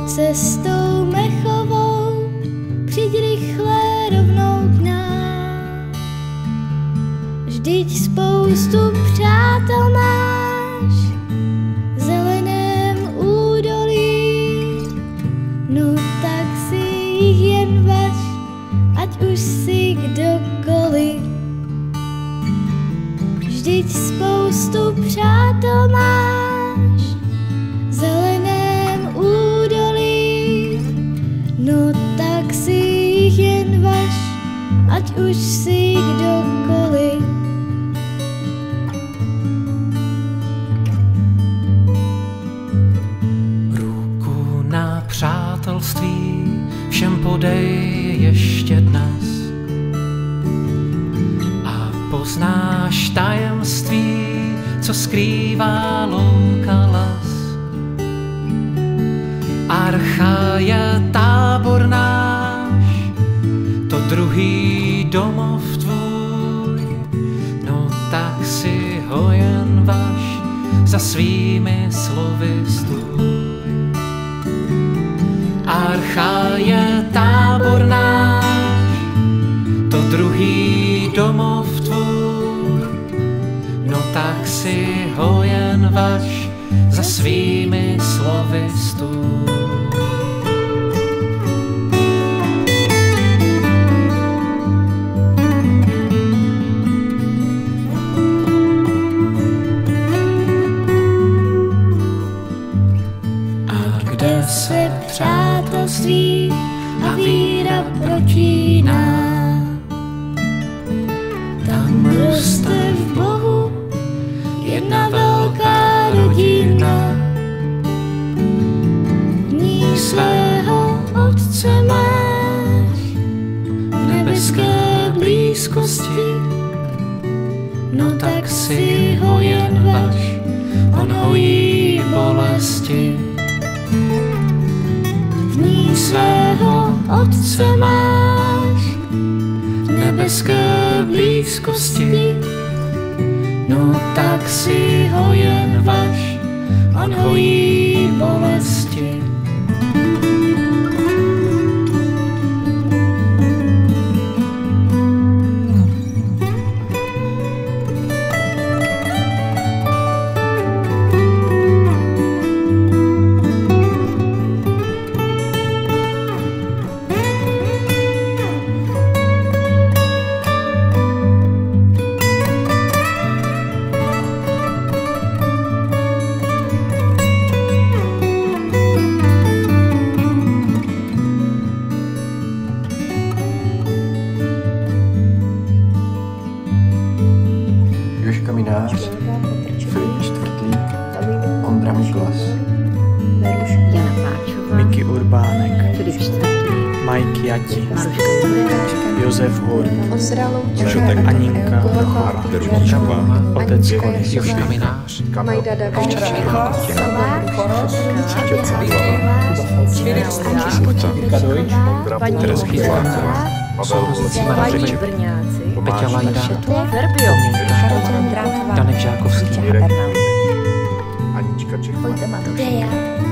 cestou mechovou, přijď rychle rovnou k nám. Vždyť spoustu přátel máš v zeleném údolí, no tak si jich jen važ, ať už si kdokoliv. Vždyť spoustu přátel máš v zeleném údolí, no tak si jich jen važ, ať už si kdokoliv. Ruku na přátelství všem podej ještě dnes a poznáš tajemství, co skrývá louka les. Archa je tábor náš, to druhý domov tvůj, no tak si ho jen važ, za svými slovy stůj. Archa je tábor náš, to druhý domov tvůj, no tak si ho jen važ, za svými slovy stůj. A kde se Přátelství a víra protíná, tam roste v Bohu jedna velká rodina. V ní svého Otce máš v nebeské blízkosti, no tak si ho jen važ, on hojí bolesti. v ní svého Otce máš V nebeské blízkosti, no tak si ho jen važ, on hojí bolesti. Jožka Minář, Filip Čtvrtlík, Ondra Miklas, Jana Páčová, Miky Urbánek, Filip Čtvrtlík, Mike Jati, Maruška Miláčka, Josef Hurt, Ondra Louček, Aninka Prochová, Otec Kolis, Jožka Minář, Majda Davička, Teresky Vláková, Mají Brňáci, Peťa Lajda, Verbio, Danek Žákovský, Anička Čechová. Deja.